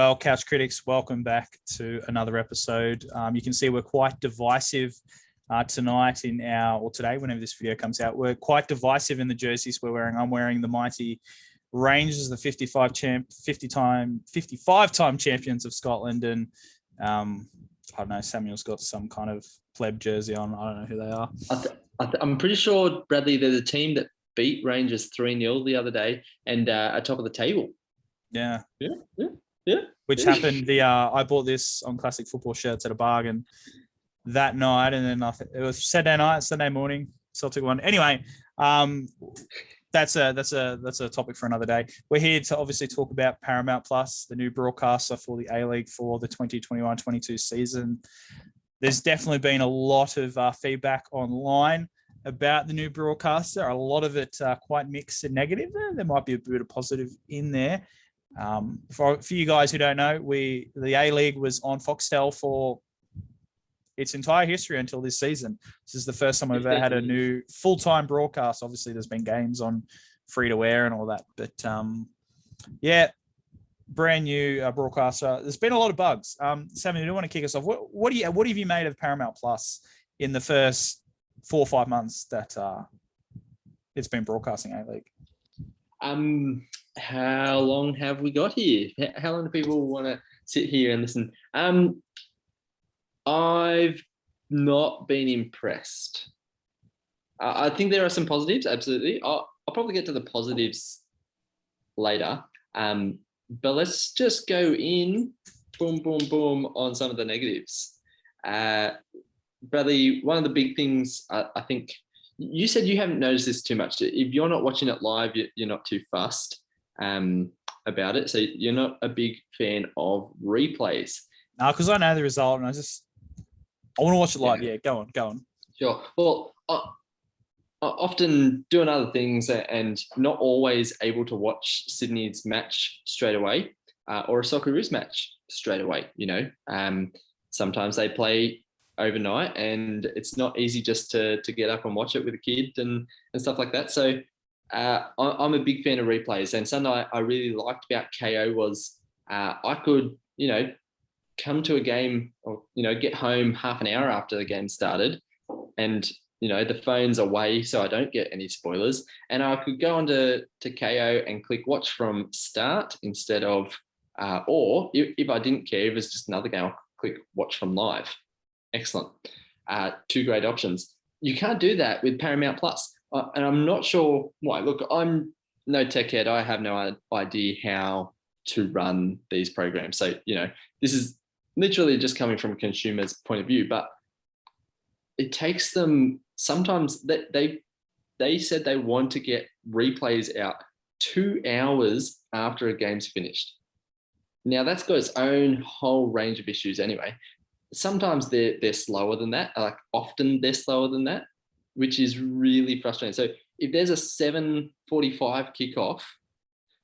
Well, Couch Critics, welcome back to another episode. You can see we're quite divisive tonight or today, whenever this video comes out. We're quite divisive in the jerseys we're wearing. I'm wearing the mighty Rangers, the 55-time champions of Scotland, and I don't know, Samuel's got some kind of pleb jersey on. I don't know who they are. I'm pretty sure, Bradley, they're the team that beat Rangers 3-0 the other day and are top of the table. Yeah. Yeah. Which happened. I bought this on Classic Football Shirts at a bargain that night, and then it was Sunday morning, Celtic won. Anyway, that's a topic for another day. We're here to obviously talk about Paramount Plus, the new broadcaster for the A-League for the 2021-22 season. There's definitely been a lot of feedback online about the new broadcaster. A lot of it quite mixed and negative. There might be a bit of positive in there. For you guys who don't know, the A-League was on Foxtel for its entire history until this season. This is the first time we've ever had a new full-time broadcast. Obviously, there's been games on free-to-air and all that, but brand new broadcaster. There's been a lot of bugs. Sammy, you want to kick us off? What have you made of Paramount Plus in the first 4 or 5 months that it's been broadcasting A-League? How long have we got here? How long do people want to sit here and listen? I've not been impressed. I think there are some positives, absolutely. I'll probably get to the positives later. But let's just go in, boom, boom, boom, on some of the negatives. Bradley, one of the big things, I think, you said you haven't noticed this too much. If you're not watching it live, you're not too fussed about it. So you're not a big fan of replays. No, because I know the result and I want to watch it live. Yeah, go on. Sure. Well, I often doing other things and not always able to watch Sydney's match straight away or a Socceroos match straight away. Sometimes they play overnight and it's not easy just to get up and watch it with a kid and stuff like that. So I'm a big fan of replays, and something I really liked about KO was I could, come to a game or, get home half an hour after the game started and, the phone's away so I don't get any spoilers, and I could go onto KO and click watch from start instead of, or if I didn't care, if it's just another game, I'll click watch from live. Excellent. Two great options. You can't do that with Paramount Plus. And I'm not sure why. Look, I'm no tech head. I have no idea how to run these programs. So, this is literally just coming from a consumer's point of view, but it takes them sometimes that they said they want to get replays out 2 hours after a game's finished. Now that's got its own whole range of issues anyway. Sometimes they're slower than that. Like often they're slower than that, which is really frustrating. So if there's a 7:45 kickoff,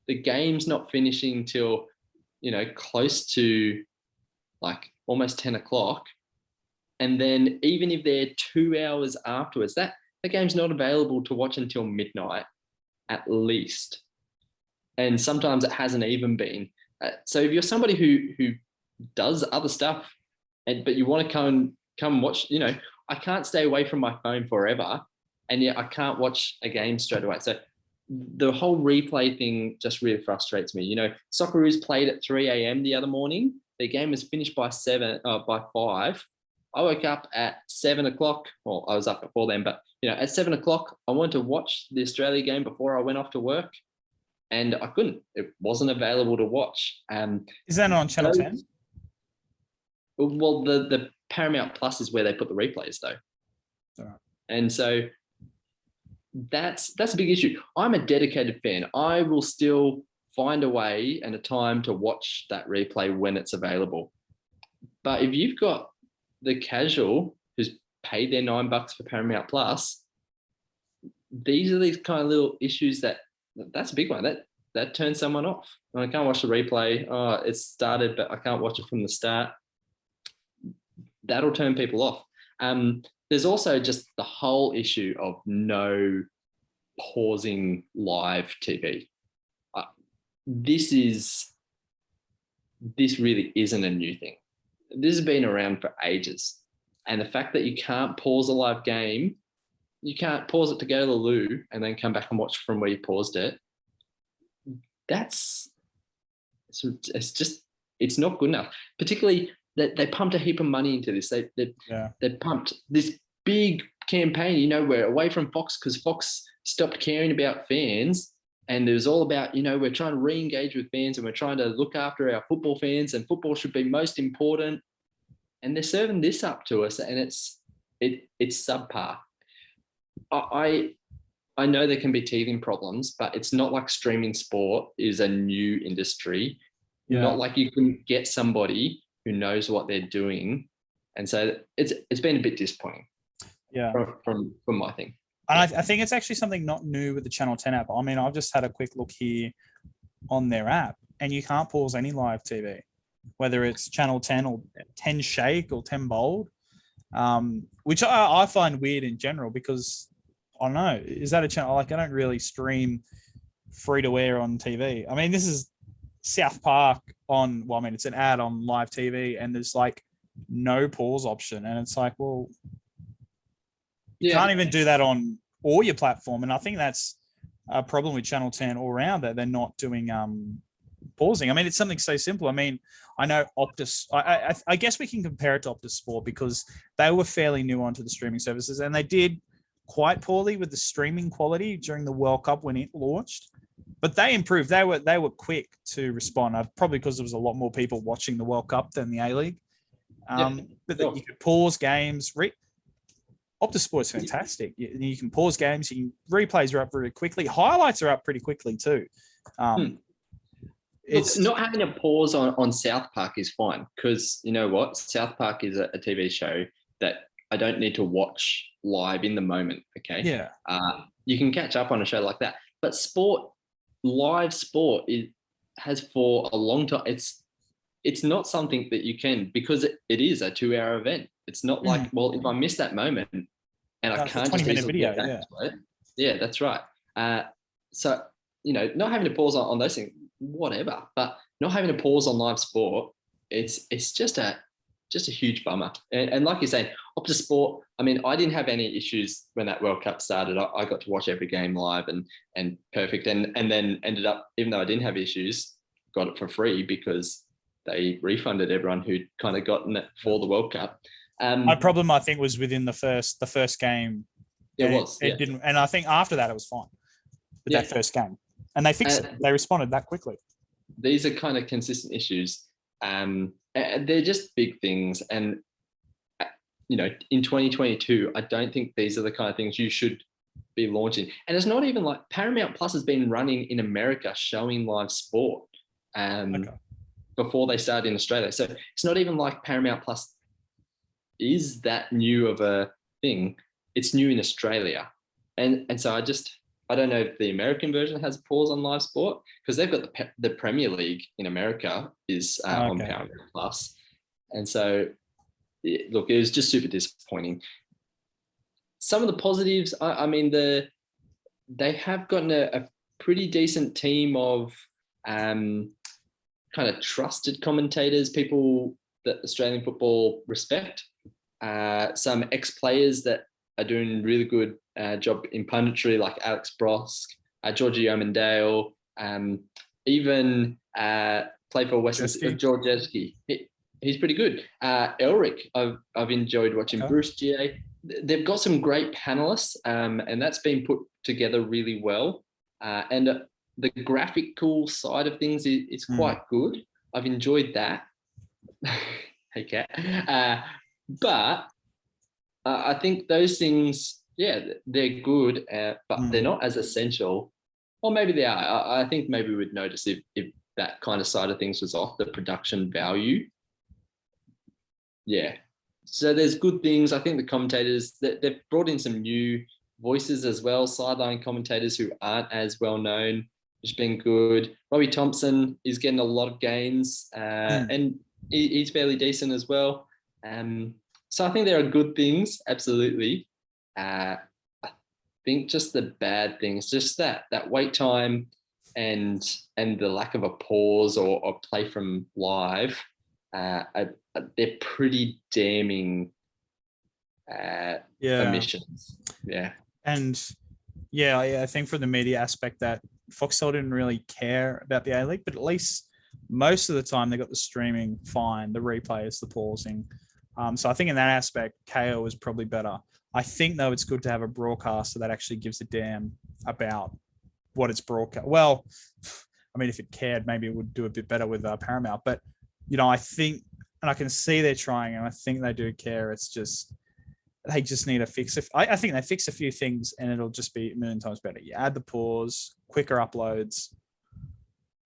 the game's not finishing till, close to like almost 10 o'clock. And then even if they're 2 hours afterwards, the game's not available to watch until midnight at least. And sometimes it hasn't even been. So if you're somebody who does other stuff, but you want to come watch, I can't stay away from my phone forever, and yet I can't watch a game straight away. So the whole replay thing just really frustrates me. Socceroos played at 3 a.m. the other morning. Their game was finished by 5. I woke up at 7 o'clock. Well, I was up before then, but at 7 o'clock, I wanted to watch the Australia game before I went off to work, and I couldn't. It wasn't available to watch. Is that on Channel 10? Well, the Paramount Plus is where they put the replays, though. All right. And so that's a big issue. I'm a dedicated fan. I will still find a way and a time to watch that replay when it's available. But if you've got the casual who's paid their $9 for Paramount Plus, these are these kind of little issues that's a big one. That turns someone off. I can't watch the replay. Oh, it started, but I can't watch it from the start. That'll turn people off. There's also just the whole issue of no pausing live TV. This is this really isn't a new thing. This has been around for ages. And the fact that you can't pause a live game, you can't pause it to go to the loo and then come back and watch from where you paused it. It's not good enough. Particularly that they pumped a heap of money into this. They pumped this big campaign, you know, we're away from Fox because Fox stopped caring about fans. And it was all about, you know, we're trying to re-engage with fans and we're trying to look after our football fans, and football should be most important. And they're serving this up to us, and it's subpar. I know there can be teething problems, but it's not like streaming sport is a new industry. Yeah. Not like you can get somebody who knows what they're doing. And so it's been a bit disappointing. Yeah. From my thing. And I think it's actually something not new with the Channel 10 app. I mean, I've just had a quick look here on their app, and you can't pause any live TV, whether it's Channel 10 or 10 Shake or 10 Bold, which I find weird in general because, I don't know, is that a channel? Like, I don't really stream free-to-air on TV. I mean, this is South Park it's an ad on live TV, and there's like no pause option. And it's like, well, you can't even do that on all your platform. And I think that's a problem with Channel 10 all around, that they're not doing pausing. I mean, it's something so simple. I mean, I know Optus, I guess we can compare it to Optus Sport because they were fairly new onto the streaming services, and they did quite poorly with the streaming quality during the World Cup when it launched. But they improved. They were quick to respond, probably because there was a lot more people watching the World Cup than the A-League. But you could pause games. Optus Sport's fantastic. You can pause games. Replays are up very quickly. Highlights are up pretty quickly too. It's not having a pause on South Park is fine, because you know what? South Park is a TV show that I don't need to watch live in the moment. Okay. Yeah. You can catch up on a show like that, but live sport has for a long time. It's not something that you can, because it is a 2-hour event. It's not like, well, if I miss that moment and I can't just 20-minute video, yeah, that's right. So, you know, not having to pause on those things, whatever, but not having to pause on live sport, it's just a huge bummer. And like you're saying, Optus Sport, I mean, I didn't have any issues when that World Cup started. I got to watch every game live and perfect. And then ended up, even though I didn't have issues, got it for free because they refunded everyone who'd kind of gotten it for the World Cup. My problem, I think, was within the first game. It didn't, and I think after that it was fine with that first game, and they fixed it. They responded that quickly. These are kind of consistent issues. And they're just big things, and you know, in 2022, I don't think these are the kind of things you should be launching. And it's not even like Paramount Plus has been running in America showing live sport before they started in Australia. So it's not even like Paramount Plus is that new of a thing. It's new in Australia. And so I don't know if the American version has a pause on live sport, because they've got the Premier League in America is on Paramount Plus. And so, look, it was just super disappointing. Some of the positives, I mean, they have gotten a pretty decent team of kind of trusted commentators, people that Australian football respect. Some ex-players that are doing really good job in punditry, like Alex Brosk, Georgie Omandale, even played for Western George Jeske. He's pretty good. Elric, I've enjoyed watching. Bruce GA. They've got some great panelists, and that's been put together really well. And the graphical side of things is quite good. I've enjoyed that. Okay. But I think those things, they're good, but they're not as essential. Or maybe they are. I think maybe we'd notice if that kind of side of things was off, the production value. Yeah. So there's good things. I think the commentators, they've brought in some new voices as well, sideline commentators who aren't as well known, which has been good. Robbie Thompson is getting a lot of games, and he's fairly decent as well. So I think there are good things, absolutely. I think just the bad things, just that wait time, and the lack of a pause or play from live, they're pretty damning omissions. Yeah. And yeah, I think from the media aspect that Foxtel didn't really care about the A-League, but at least most of the time they got the streaming fine, the replays, the pausing. So I think in that aspect, KO is probably better. I think, though, it's good to have a broadcaster that actually gives a damn about what it's broadcast. Well, I mean, if it cared, maybe it would do a bit better with Paramount. But, I think, and I can see they're trying, and I think they do care. It's just, they just need to fix it. I think they fix a few things and it'll just be a million times better. You add the pause, quicker uploads.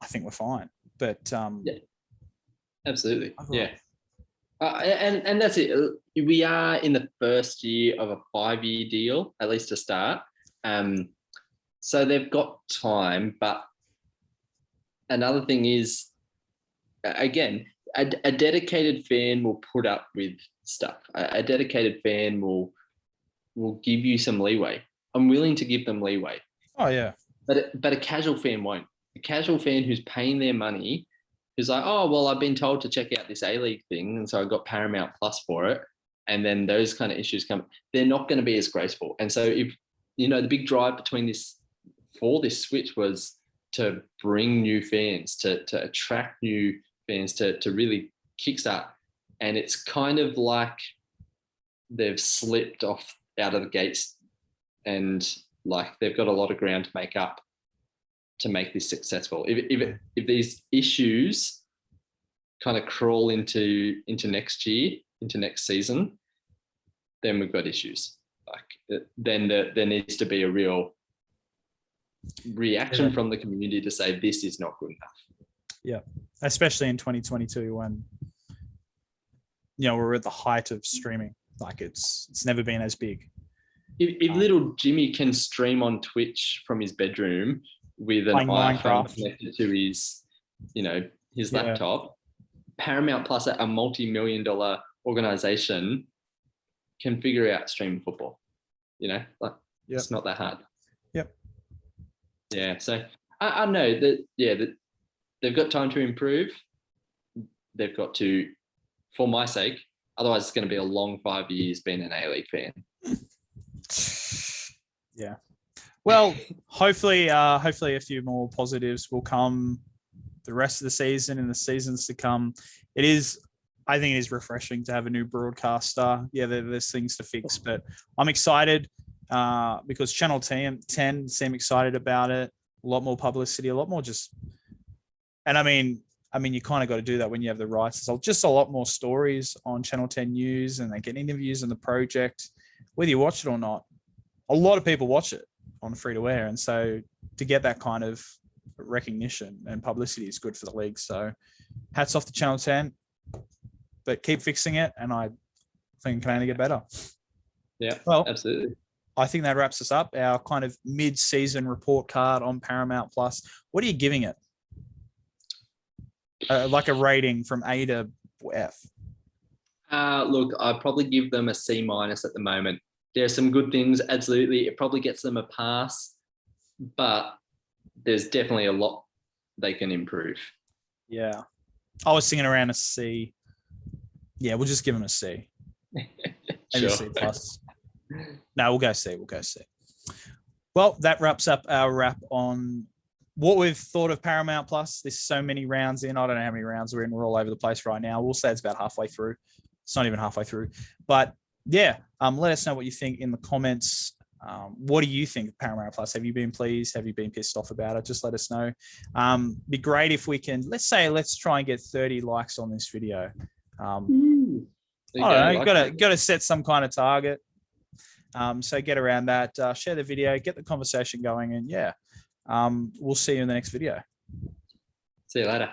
I think we're fine. But yeah, absolutely. Yeah. And that's it. We are in the first year of a 5-year deal, at least to start. So they've got time. But another thing is, again, a dedicated fan will put up with stuff. A dedicated fan will give you some leeway. I'm willing to give them leeway. Oh yeah. But a casual fan won't. A casual fan who's paying their money, who's like, oh well, I've been told to check out this A-League thing, and so I got Paramount Plus for it. And then those kind of issues come. They're not going to be as graceful. And so if the big drive between this switch was to bring new fans, to attract new fans, to really kickstart. And it's kind of like they've slipped out of the gates, and like they've got a lot of ground to make up to make this successful. If these issues kind of crawl into next year, into next season, then we've got issues. Like then there needs to be a real reaction from the community to say this is not good enough. Yeah, especially in 2022 when we're at the height of streaming. Like it's never been as big. If little Jimmy can stream on Twitch from his bedroom with an iPhone connected to his laptop, Paramount Plus, a multi-million-dollar organization, can figure out streaming football. It's not that hard. Yep. Yeah. So I know that. Yeah, that they've got time to improve. They've got to, for my sake. Otherwise, it's going to be a long 5 years being an A-League fan. Yeah. Well, hopefully a few more positives will come the rest of the season and the seasons to come. I think it is refreshing to have a new broadcaster. Yeah, there's things to fix, but I'm excited because Channel 10 seem excited about it. A lot more publicity, a lot more and I mean, you kind of got to do that when you have the rights. There's just a lot more stories on Channel 10 News, and they get interviews on the project, whether you watch it or not. A lot of people watch it on free to air, and so to get that kind of recognition and publicity is good for the league. So hats off to Channel 10, but keep fixing it, and I think it can only get better. Yeah, well, absolutely. I think that wraps us up. Our kind of mid-season report card on Paramount Plus. What are you giving it? Like a rating from A to F. Look, I'd probably give them a C- at the moment. There are some good things, absolutely. It probably gets them a pass, but there's definitely a lot they can improve. Yeah. I was thinking around a C. Yeah, we'll just give them a C. Sure. A C plus. No, we'll go C. Well, that wraps up our wrap on what we've thought of Paramount Plus. There's so many rounds in. I don't know how many rounds we're in. We're all over the place right now. We'll say it's about halfway through. It's not even halfway through. But yeah, let us know what you think in the comments. What do you think of Paramount Plus? Have you been pleased? Have you been pissed off about it? Just let us know. Be great if we can, let's try and get 30 likes on this video. I don't know, got to set some kind of target. So get around that, share the video, get the conversation going, and yeah, we'll see you in the next video. See you later.